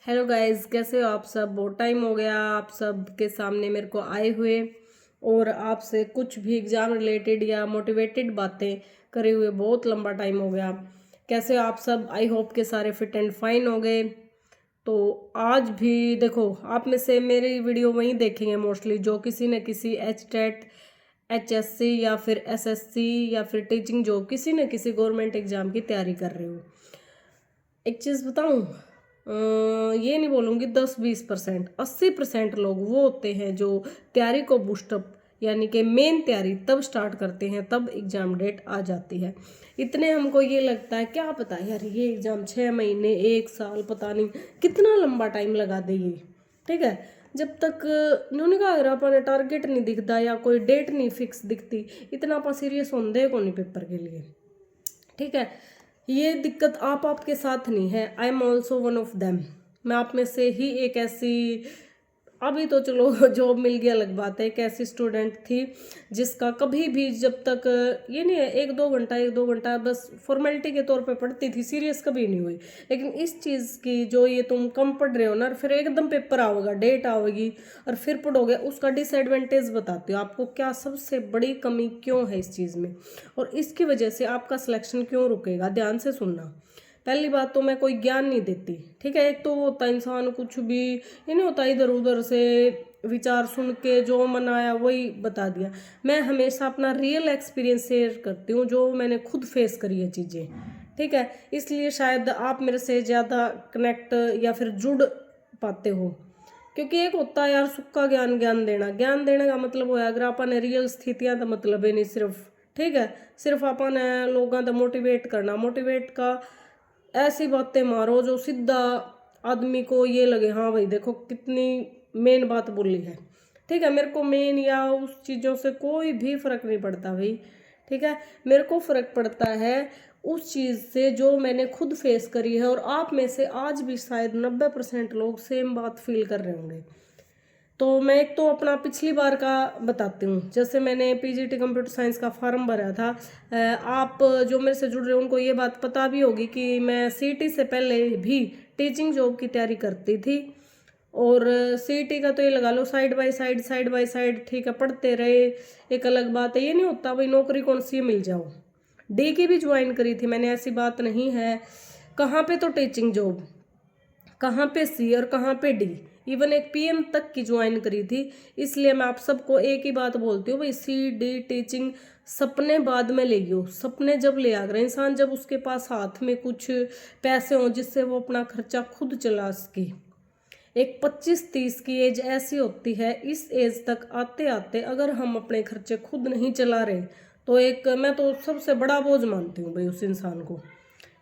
Hello guys, कैसे हो आप सब। बहुत टाइम हो गया आप सब के सामने मेरे को आए हुए और आपसे कुछ भी एग्ज़ाम रिलेटेड या मोटिवेटेड बातें करे हुए बहुत लंबा टाइम हो गया। कैसे हो आप सब। आई होप के सारे फिट एंड फाइन हो गए। तो आज भी देखो, आप में से मेरी वीडियो वहीं देखेंगे मोस्टली जो किसी न किसी एच टेट, HSC या फिर SSC या फिर टीचिंग जॉब, किसी न किसी गवर्नमेंट एग्ज़ाम की तैयारी कर रहे हो। एक चीज़ बताऊं, ये नहीं बोलूँगी 10-20%, 80% लोग वो होते हैं जो तैयारी को बूस्टअप यानी कि मेन तैयारी तब स्टार्ट करते हैं तब एग्ज़ाम डेट आ जाती है। इतने हमको ये लगता है क्या पता यार ये एग्ज़ाम 6 महीने 1 साल पता नहीं कितना लंबा टाइम लगा दे ये। ठीक है, जब तक उन्होंने कहा अगर अपन टारगेट नहीं दिखता या कोई डेट नहीं फिक्स दिखती इतना अपन सीरियस होंगे को नहीं पेपर के लिए। ठीक है, ये दिक्कत आप आपके साथ नहीं है। I am also one of them. मैं आप में से ही एक ऐसी, अभी तो चलो जॉब मिल गया अलग बात है, एक ऐसी स्टूडेंट थी जिसका कभी भी जब तक ये नहीं है 1-2 घंटा बस फॉर्मेलिटी के तौर पे पढ़ती थी, सीरियस कभी नहीं हुई। लेकिन इस चीज़ की जो ये तुम कम पढ़ रहे हो ना, फिर एकदम पेपर आओगा, डेट आएगी और फिर पढ़ोगे, उसका डिसएडवांटेज बताती हो आपको क्या सबसे बड़ी कमी क्यों है इस चीज़ में और इसकी वजह से आपका सिलेक्शन क्यों रुकेगा। ध्यान से सुनना। पहली बात तो मैं कोई ज्ञान नहीं देती। ठीक है, एक तो वो होता इंसान कुछ भी ये नहीं होता इधर उधर से विचार सुन के जो मन आया वही बता दिया। मैं हमेशा अपना रियल एक्सपीरियंस शेयर करती हूँ जो मैंने खुद फेस करी है चीज़ें। ठीक है, इसलिए शायद आप मेरे से ज़्यादा कनेक्ट या फिर जुड़ पाते हो। क्योंकि एक होता है यार सुक्का ज्ञान, ज्ञान देने का मतलब होया अगर अपन रियल स्थितियां तो मतलब है नहीं सिर्फ। ठीक है, सिर्फ अपन लोगों का मोटिवेट करना, मोटिवेट का ऐसी बातें मारो जो सीधा आदमी को ये लगे हाँ भाई देखो कितनी मेन बात बोली है। ठीक है, मेरे को मेन या उस चीज़ों से कोई भी फर्क नहीं पड़ता भाई। ठीक है, मेरे को फर्क पड़ता है उस चीज़ से जो मैंने खुद फेस करी है और आप में से आज भी शायद 90% लोग सेम बात फील कर रहे होंगे। तो मैं एक तो अपना पिछली बार का बताती हूँ। जैसे मैंने PGT कंप्यूटर साइंस का फॉर्म भरा था। आप जो मेरे से जुड़ रहे हो उनको ये बात पता भी होगी कि मैं CET से पहले भी टीचिंग जॉब की तैयारी करती थी और CET का तो ये लगा लो साइड बाय साइड। ठीक है, पढ़ते रहे, एक अलग बात है। ये नहीं होता भाई नौकरी कौन सी मिल जाओ। डी की भी ज्वाइन करी थी मैंने, ऐसी बात नहीं है। कहाँ पे तो टीचिंग जॉब, कहाँ पे C और कहाँ पे D, इवन एक PM तक की ज्वाइन करी थी। इसलिए मैं आप सबको एक ही बात बोलती हूँ भाई C D टीचिंग सपने बाद में लेगी हो। सपने जब ले आ गए इंसान, जब उसके पास हाथ में कुछ पैसे हों जिससे वो अपना खर्चा खुद चला सके। एक 25-30 की एज ऐसी होती है, इस एज तक आते आते अगर हम अपने खर्चे खुद नहीं चला रहे तो एक मैं तो सबसे बड़ा बोझ मानती हूँ भाई उस इंसान को।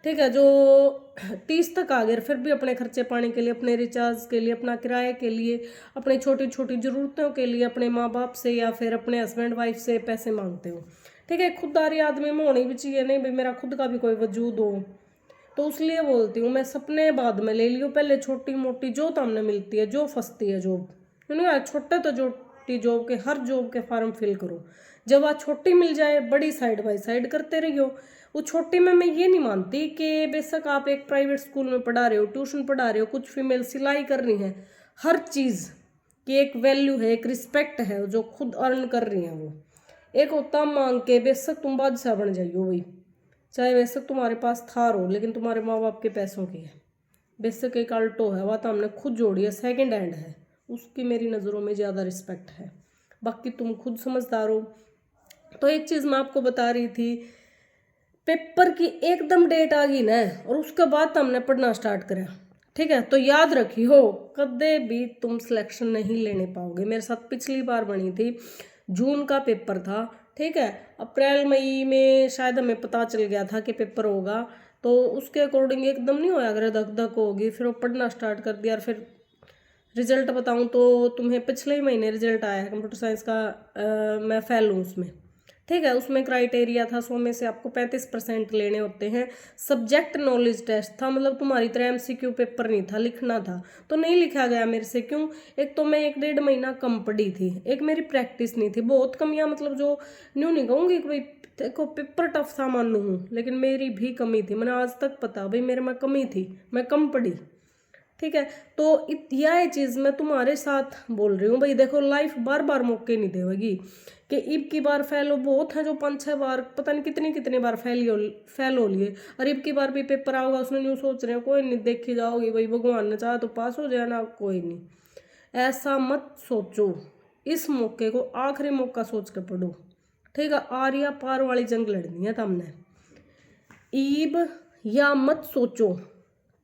ठीक है, जो 30 तक आ गए फिर भी अपने खर्चे पानी के लिए, अपने रिचार्ज के लिए, अपना किराए के लिए, अपनी छोटी छोटी ज़रूरतों के लिए अपने माँ बाप से या फिर अपने हस्बैंड वाइफ से पैसे मांगते हो। ठीक है, खुददारी आदमी में होनी भी चाहिए, नहीं भाई मेरा खुद का भी कोई वजूद हो। तो इसलिए बोलती हूँ मैं सपने बाद में ले लियो, पहले छोटी मोटी जो तो हमने मिलती है, जो फंसती है जॉब, छोटे तो छोटी जॉब के हर जॉब के फॉर्म फिल करो। जब आज छोटी मिल जाए बड़ी साइड बाय साइड करते रहियो। वो छोटी में मैं ये नहीं मानती कि बेशक आप एक प्राइवेट स्कूल में पढ़ा रहे हो, ट्यूशन पढ़ा रहे हो, कुछ फीमेल सिलाई कर रही हैं, हर चीज़ की एक वैल्यू है, एक रिस्पेक्ट है जो खुद अर्न कर रही हैं वो। एक होता मांग के बेशक तुम बादशाह बन जाइयो भाई, चाहे बेशक तुम्हारे पास थार हो लेकिन तुम्हारे माँ बाप के पैसों की है। बेशक एक आल्टो है, वह तो हमने खुद जोड़ी है, सेकंड हैंड है, उसकी मेरी नज़रों में ज़्यादा रिस्पेक्ट है। बाकी तुम खुद समझदार हो। तो एक चीज़ मैं आपको बता रही थी, पेपर की एकदम डेट आ गई ना और उसके बाद हमने पढ़ना स्टार्ट करा। ठीक है, तो याद रखियो कदे भी तुम सिलेक्शन नहीं लेने पाओगे। मेरे साथ पिछली बार बनी थी, जून का पेपर था। ठीक है, अप्रैल मई में शायद हमें पता चल गया था कि पेपर होगा, तो उसके अकॉर्डिंग एकदम नहीं होया अगर धक धक होगी, फिर वो पढ़ना स्टार्ट कर दिया। और फिर रिजल्ट बताऊं तो तुम्हें पिछले ही महीने रिजल्ट आया है कंप्यूटर साइंस का। मैं फेल हूँ उसमें। ठीक है, उसमें क्राइटेरिया था 100 में से आपको 35% लेने होते हैं। सब्जेक्ट नॉलेज टेस्ट था, मतलब तुम्हारी तरह MCQ पेपर नहीं था, लिखना था। तो नहीं लिखा गया मेरे से, क्यों? एक तो मैं 1-1.5 महीना कम पढ़ी थी, एक मेरी प्रैक्टिस नहीं थी। बहुत कमियां, मतलब जो न्यू नहीं कहूँगी कि भाई देखो पेपर टफ था मानू हूँ, लेकिन मेरी भी कमी थी। मैंने आज तक पता भाई मेरे में कमी थी, मैं कम पढ़ी। ठीक है। तो यह चीज़ मैं तुम्हारे साथ बोल रही हूँ भाई। देखो लाइफ बार बार मौके नहीं देगी कि इब की बार फेल हो, बहुत है जो 5-6 बार पता नहीं कितनी कितनी बार फेल हो लिए, और इब की बार भी पेपर आओगा उसने न्यू सोच रहे हो कोई नहीं, देखी जाओगी भाई, भगवान ने चाहा तो पास हो जाए ना, कोई नहीं, ऐसा मत सोचो। इस मौके को आखिरी मौका सोच के पढ़ो, ठीक है। आर्या पार वाली जंग लड़नी है तुमने। ईब या मत सोचो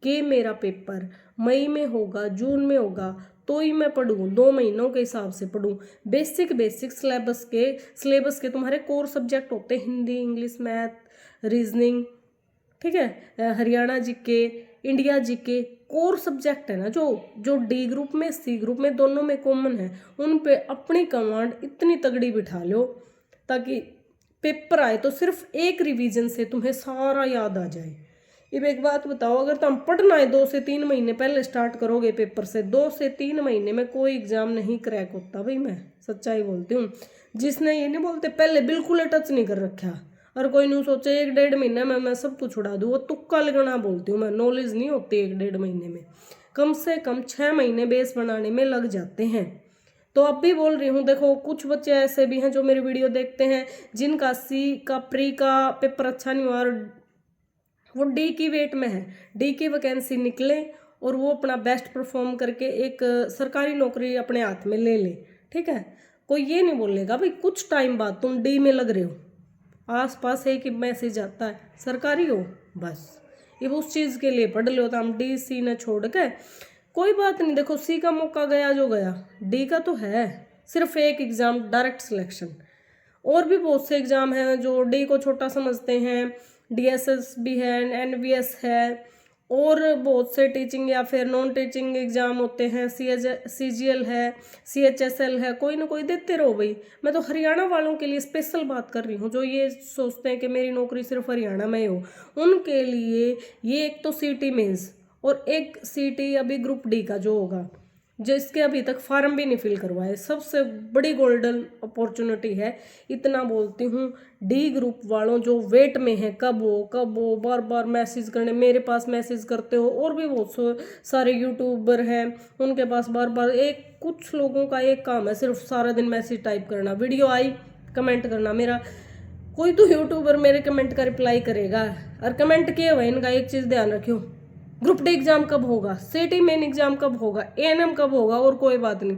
कि मेरा पेपर मई में होगा, जून में होगा, तो ही मैं पढ़ूँ, 2 महीनों के हिसाब से पढ़ूँ। बेसिक सिलेबस के तुम्हारे कोर सब्जेक्ट होते हैं, हिंदी, इंग्लिश, मैथ, रीजनिंग, ठीक है, Haryana GK, India GK, core subject है ना जो जो डी ग्रुप में, सी ग्रुप में, दोनों में कॉमन है। उन पे अपनी कमांड इतनी तगड़ी बिठा लो ताकि पेपर आए तो सिर्फ एक रिवीजन से तुम्हें सारा याद आ जाए। अब एक बात बताओ, अगर तुम पढ़ना है 2 से 3 महीने पहले स्टार्ट करोगे पेपर से, 2 से 3 महीने में कोई एग्जाम नहीं क्रैक होता भाई, मैं सच्चाई बोलती हूँ। जिसने ये नहीं बोलते पहले बिल्कुल टच नहीं कर रखा और कोई नहीं सोचे 1-1.5 महीने में मैं सब कुछ उड़ा दूँ, वो तुक्का लगाना बोलती हूँ मैं। नॉलेज नहीं होती 1-1.5 महीने में, कम से कम 6 महीने बेस बनाने में लग जाते हैं। तो अब भी बोल रही हूँ, देखो कुछ बच्चे ऐसे भी हैं जो मेरी वीडियो देखते हैं जिनका सी का प्री का पेपर अच्छा नहीं हुआ और वो डी की वेट में है, डी की वैकेंसी निकले और वो अपना बेस्ट परफॉर्म करके एक सरकारी नौकरी अपने हाथ में ले ले, ठीक है। कोई ये नहीं बोलेगा भाई कुछ टाइम बाद तुम डी में लग रहे हो, आसपास एक ही मैसेज आता है सरकारी हो, बस ये उस चीज़ के लिए पढ़ लो। तो हम डी सी न छोड़ के कोई बात नहीं, देखो सी का मौका गया जो गया, डी का तो है सिर्फ एक एग्ज़ाम डायरेक्ट सिलेक्शन। और भी बहुत से एग्ज़ाम हैं जो डी को छोटा समझते हैं, डीएसएस भी है, एनवीएस है, और बहुत से टीचिंग या फिर नॉन टीचिंग एग्ज़ाम होते हैं, सीजीएल है, सीएचएसएल है, कोई ना कोई देते रहो भाई। मैं तो हरियाणा वालों के लिए स्पेशल बात कर रही हूँ जो ये सोचते हैं कि मेरी नौकरी सिर्फ हरियाणा में हो, उनके लिए ये एक तो सीटी मेंस और एक सीटी अभी ग्रुप डी का जो होगा, जिसके अभी तक फार्म भी नहीं फिल करवाए, सबसे बड़ी गोल्डन अपॉर्चुनिटी है। इतना बोलती हूँ डी ग्रुप वालों जो वेट में है, कब हो, बार बार मैसेज करने, मेरे पास मैसेज करते हो, और भी बहुत सारे यूट्यूबर हैं उनके पास बार बार, एक कुछ लोगों का एक काम है सिर्फ सारा दिन मैसेज टाइप करना, वीडियो आई कमेंट करना। मेरा कोई तो यूट्यूबर मेरे कमेंट का रिप्लाई करेगा, और कमेंट किए हुए इनका एक चीज़ ध्यान रखियो, ग्रुप डी एग्जाम कब होगा, सिटी मेन एग्जाम कब होगा, एएनएम कब होगा, और कोई बात नहीं।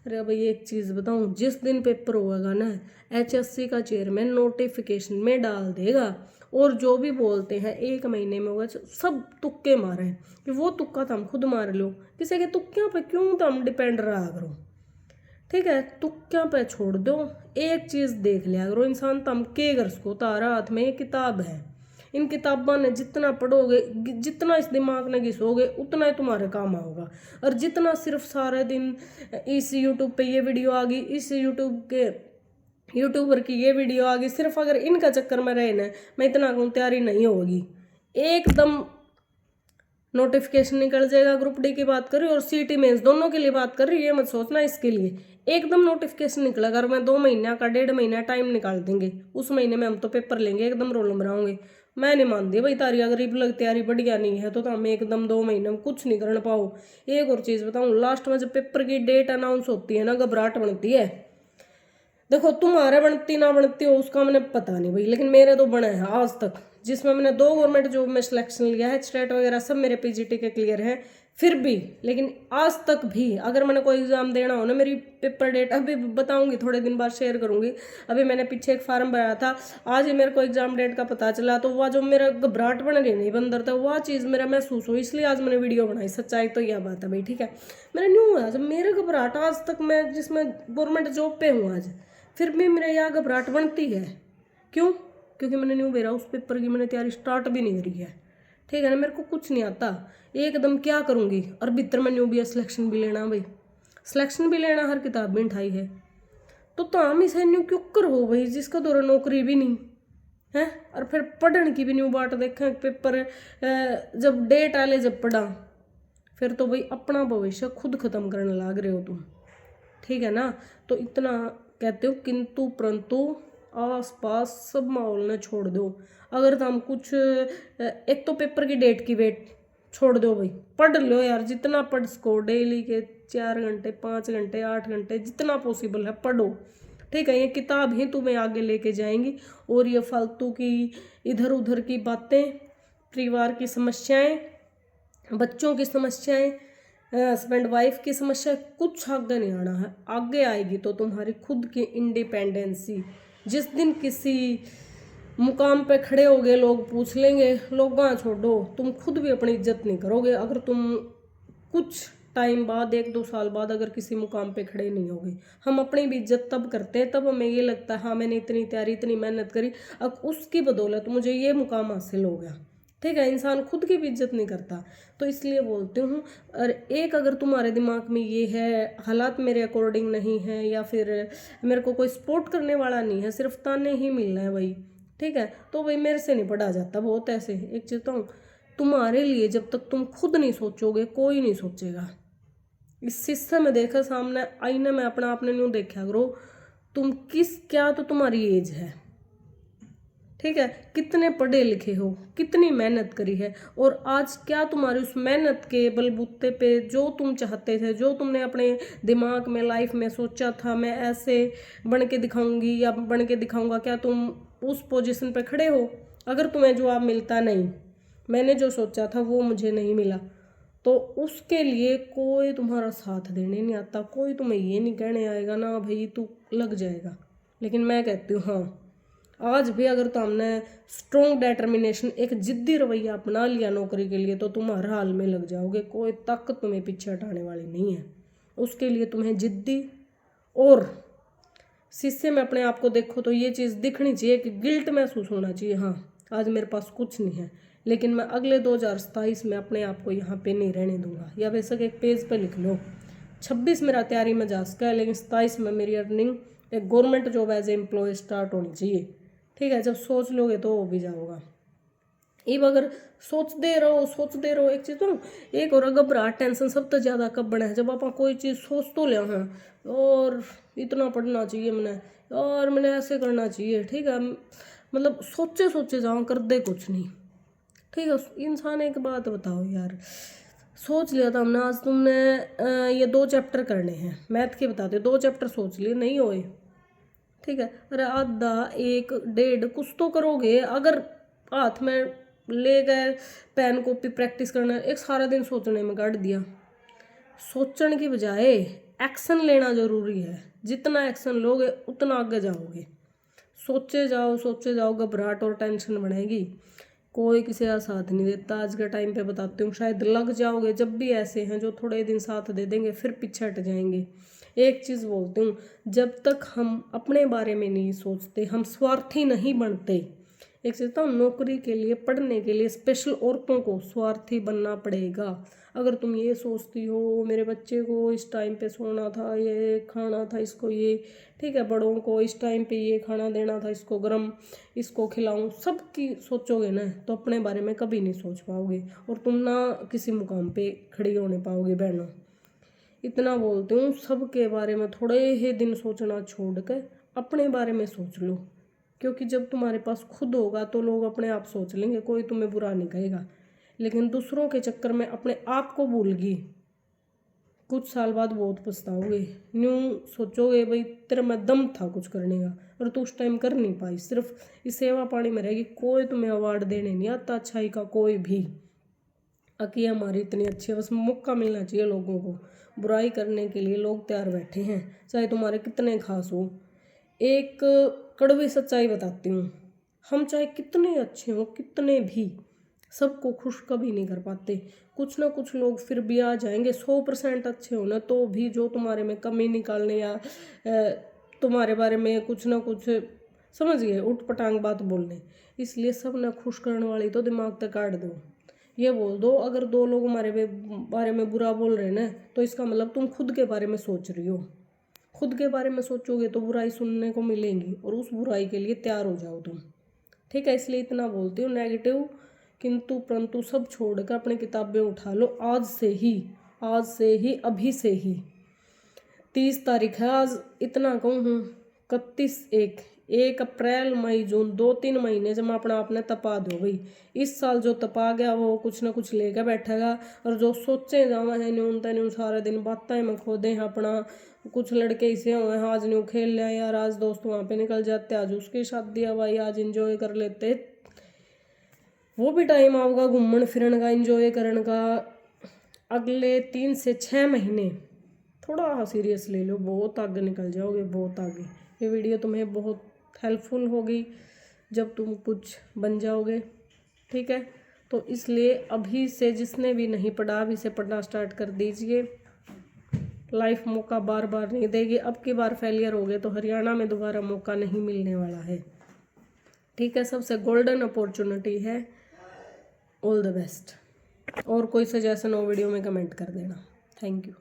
अरे भाई एक चीज़ बताऊं, जिस दिन पेपर होगा ना एचएससी का चेयरमैन नोटिफिकेशन में डाल देगा, और जो भी बोलते हैं 1 महीने में होगा, सब तुक्के मारे हैं कि वो तुक्का तुम खुद मार लो, किसी के तुक्कों पे क्यों तुम डिपेंड रहा करो, ठीक है। तुक्कों पे छोड़ दो, एक चीज़ देख लिया करो, इंसान तुम के घर को तारा हाथ में एक किताब है, इन किताबों ने जितना पढ़ोगे, जितना इस दिमाग में घिसोगे, उतना ही तुम्हारे काम आओगा। और जितना सिर्फ सारे दिन इस यूट्यूब पे ये वीडियो आ गई, इस यूट्यूबर की ये वीडियो आ गई, सिर्फ अगर इनका चक्कर में रहे ना, मैं इतना कहूँ तैयारी नहीं होगी, एकदम नोटिफिकेशन निकल जाएगा। ग्रुप डी की बात कर रही हूँ और सीटी मेंस दोनों के लिए बात कर रही हूँ, ये मत सोचना इसके लिए एकदम नोटिफिकेशन निकलेगा। अगर मैं 2 महीने का 1.5 महीना टाइम निकाल देंगे, उस महीने में हम तो पेपर लेंगे, एकदम रोल मराओगे। मैं नहीं मानती भाई तारी, अगर लग तैयारी बढ़िया नहीं है तो हम एकदम 2 महीने में कुछ नहीं कर पाओ। एक और चीज़ बताऊँ, लास्ट में जब पेपर की डेट अनाउंस होती है ना, घबराहट बनती है। देखो तुम्हारे बनती ना बनती हो उसका मैंने पता नहीं भाई, लेकिन मेरे तो बने हैं आज तक, जिसमें मैंने 2 गवर्नमेंट जॉब में सिलेक्शन लिया है, स्टेट वगैरह सब मेरे पीजीटी के क्लियर है, फिर भी लेकिन आज तक भी अगर मैंने कोई एग्जाम देना हो ना, मेरी पेपर डेट अभी बताऊंगी, थोड़े दिन बाद शेयर करूंगी। अभी मैंने पीछे एक फार्म भरा था, आज ही मेरे को एग्जाम डेट का पता चला, तो वह जो मेरा घबराहट बन रही नहीं बंदर था, वह चीज़ मेरा महसूस हुई, इसलिए आज मैंने वीडियो बनाई। सच्चाई तो यह बात है भाई, ठीक है। मैंने न्यू हुआ जब मेरे घबराहट आज तक, मैं जिसमें गवर्नमेंट जॉब पे हूँ आज, फिर भी मेरे यहाँ घबराहट बनती है, क्यों? क्योंकि मैंने न्यू भेजा, उस पेपर की मैंने तैयारी स्टार्ट भी नहीं करी है, ठीक है ना। मेरे को कुछ नहीं आता, एकदम क्या करूँगी, और भीतर में न्यू भी सिलेक्शन भी लेना भाई, सिलेक्शन भी लेना, हर किताब भी उठाई है, तो हम इसे न्यू क्यों कर हो भाई, जिसका दौरा नौकरी भी नहीं है, और फिर पढ़ने की भी न्यू बाट देखें, पेपर जब डेट आले जब पढ़ा, फिर तो भाई अपना भविष्य खुद खत्म करने लग रहे हो तुम, ठीक है ना। तो इतना कहते हो, किंतु परंतु आसपास सब माहौल ने छोड़ दो। अगर तुम कुछ एक तो पेपर की डेट की वेट छोड़ दो भाई, पढ़ लो यार, जितना पढ़ सको, डेली के 4 घंटे 5 घंटे 8 घंटे जितना पॉसिबल है पढ़ो, ठीक है। ये किताब ही तुम्हें आगे लेके जाएंगी। और ये फालतू की इधर उधर की बातें, परिवार की समस्याएं, बच्चों की समस्याएं, हस्बैंड वाइफ की समस्या, कुछ आगे नहीं आना है। आगे आएगी तो तुम्हारी खुद की इंडिपेंडेंसी। जिस दिन किसी मुकाम पे खड़े होगे, लोग पूछ लेंगे, लोग गाँव छोड़ो, तुम खुद भी अपनी इज्जत नहीं करोगे अगर तुम कुछ टाइम बाद 1-2 साल बाद अगर किसी मुकाम पे खड़े नहीं होगे। हम अपनी भी इज्जत तब करते हैं, तब हमें ये लगता है हाँ मैंने इतनी तैयारी इतनी मेहनत करी, अब उसकी बदौलत मुझे ये मुकाम हासिल हो गया, ठीक है। इंसान खुद की भी इज्जत नहीं करता। तो इसलिए बोलती हूँ, और एक अगर तुम्हारे दिमाग में ये है हालात मेरे अकॉर्डिंग नहीं है, या फिर मेरे को कोई सपोर्ट करने वाला नहीं है, सिर्फ ताने ही मिलना है भाई, ठीक है, तो भाई मेरे से नहीं पढ़ा जाता। बहुत ऐसे एक चीज़ तो तुम्हारे लिए जब तक तुम खुद नहीं सोचोगे कोई नहीं सोचेगा। इस शीशे में देखा, सामने आईने में अपना आपने न्यू देखा करो, तुम किस क्या तो तुम्हारी एज है, ठीक है, कितने पढ़े लिखे हो, कितनी मेहनत करी है, और आज क्या तुम्हारी उस मेहनत के बलबूते पे जो तुम चाहते थे, जो तुमने अपने दिमाग में लाइफ में सोचा था मैं ऐसे बन के दिखाऊंगी या बन के दिखाऊंगा, क्या तुम उस पोजीशन पे खड़े हो? अगर तुम्हें जवाब मिलता नहीं, मैंने जो सोचा था वो मुझे नहीं मिला, तो उसके लिए कोई तुम्हारा साथ देने नहीं आता, कोई तुम्हें ये नहीं कहने आएगा ना भाई तू लग जाएगा। लेकिन मैं कहती हूँ हाँ, आज भी अगर तुमने स्ट्रॉन्ग डिटर्मिनेशन, एक जिद्दी रवैया अपना लिया नौकरी के लिए, तो तुम हर हाल में लग जाओगे, कोई ताकत तुम्हें पीछे हटाने वाली नहीं है। उसके लिए तुम्हें जिद्दी, और शीशे में अपने आप को देखो तो ये चीज़ दिखनी चाहिए कि गिल्ट महसूस होना चाहिए, हाँ आज मेरे पास कुछ नहीं है, लेकिन मैं अगले 2027 में अपने आप को यहाँ पे नहीं रहने दूंगा। या बेशक एक पेज पे लिख लो 26 मेरा तैयारी में जा सका है, लेकिन 27 में मेरी अर्निंग एक government job as a employ start होनी चाहिए, ठीक है। जब सोच लोगे तो हो भी जाओगा। अब अगर सोचते रहो एक चीज़ तो एक और घबराहट टेंशन सब तो ज़्यादा कब बना है, जब आप कोई चीज़ सोच तो लिया हैं और इतना पढ़ना चाहिए मैंने, और मैंने ऐसे करना चाहिए, ठीक है, मतलब सोचे जाओ कर दे कुछ नहीं, ठीक है। इंसान एक बात बताओ यार, सोच लिया था हमने आज तुमने ये 2 चैप्टर करने हैं मैथ के, बताते 2 चैप्टर सोच लिए नहीं होए, ठीक है, अरे आधा 1-1.5 कुछ तो करोगे। अगर हाथ में ले गए पेन कॉपी प्रैक्टिस करना, एक सारा दिन सोचने में काट दिया। सोचने की बजाय एक्शन लेना जरूरी है, जितना एक्शन लोगे उतना आगे जाओगे। सोचे जाओ घबराहट और टेंशन बढ़ेगी, कोई किसी का साथ नहीं देता। आज के टाइम पे बताती हूँ, शायद लग जाओगे जब भी ऐसे हैं जो थोड़े दिन साथ दे देंगे फिर पीछे हट जाएंगे। एक चीज़ बोलती हूँ, जब तक हम अपने बारे में नहीं सोचते, हम स्वार्थी नहीं बनते। एक चीज़ तो नौकरी के लिए, पढ़ने के लिए स्पेशल औरतों को स्वार्थी बनना पड़ेगा। अगर तुम ये सोचती हो मेरे बच्चे को इस टाइम पे सोना था, ये खाना था इसको, ये ठीक है, बड़ों को इस टाइम पे ये खाना देना था, इसको गर्म इसको खिलाऊं, सबकी सोचोगे ना तो अपने बारे में कभी नहीं सोच पाओगे, और तुम ना किसी मुकाम पे खड़ी होने पाओगे बहनों। इतना बोलती हूँ, सबके बारे में थोड़े ही दिन सोचना छोड़ कर अपने बारे में सोच लो, क्योंकि जब तुम्हारे पास खुद होगा तो लोग अपने आप सोच लेंगे, कोई तुम्हें बुरा नहीं कहेगा। लेकिन दूसरों के चक्कर में अपने आप को भूल गई, कुछ साल बाद बहुत पछताओगे। न्यू सोचोगे भाई तेरा में दम था कुछ करने का, और तू उस टाइम कर नहीं पाई, सिर्फ इस सेवा पानी में रहेगी, कोई तुम्हें अवार्ड देने नहीं आता अच्छाई का कोई भी। अकी हमारी इतनी अच्छी है, बस मौका मिलना चाहिए लोगों को। बुराई करने के लिए लोग तैयार बैठे हैं, चाहे तुम्हारे कितने खास हो। एक कड़वी सच्चाई बताती हूँ, हम चाहे कितने अच्छे हों, कितने भी, सबको खुश कभी नहीं कर पाते। कुछ ना कुछ लोग फिर भी आ जाएंगे, 100% अच्छे होना तो भी जो तुम्हारे में कमी निकालने या तुम्हारे बारे में कुछ ना कुछ समझ गए उठ पटांग बात बोलने। इसलिए सब ना खुश करने वाली तो दिमाग तक काट दो। ये बोल दो, अगर 2 लोग हमारे बारे में बुरा बोल रहे हैं ना, तो इसका मतलब तुम खुद के बारे में सोच रही हो। खुद के बारे में सोचोगे तो बुराई सुनने को मिलेंगी, और उस बुराई के लिए तैयार हो जाओ तुम, ठीक है। इसलिए इतना बोलती हूँ, नेगेटिव किंतु परंतु सब छोड़कर अपनी किताबें उठा लो आज से ही, अभी से ही। 30 तारीख है आज, इतना कहूँ 31/1 1 अप्रैल मई जून 2-3 महीने जब मैं अपना आपने तपा दो गई। इस साल जो तपा गया वो कुछ ना कुछ लेकर बैठेगा, और जो सोचे जावा है न्यून तन्यून सारे दिन बातें में खो दे अपना। कुछ लड़के ऐसे हुए हैं, आज न्यू खेल लिया यार, आज दोस्त वहाँ पे निकल जाते, आज उसकी शादी है भाई, आज इंजॉय कर लेते। वो भी टाइम आऊगा घूमन फिरन का, इंजॉय करने का। अगले 3 से 6 महीने थोड़ा सीरियस ले लो, बहुत आगे निकल जाओगे, बहुत आगे। ये वीडियो तुम्हें बहुत हेल्पफुल होगी जब तुम कुछ बन जाओगे, ठीक है। तो इसलिए अभी से जिसने भी नहीं पढ़ा अभी से पढ़ना स्टार्ट कर दीजिए। लाइफ मौका बार बार नहीं देगी, अब की बार फेलियर हो गए तो हरियाणा में दोबारा मौका नहीं मिलने वाला है, ठीक है। सबसे गोल्डन अपॉर्चुनिटी है। All the best. और कोई सजेशन हो वीडियो में कमेंट कर देना। Thank you.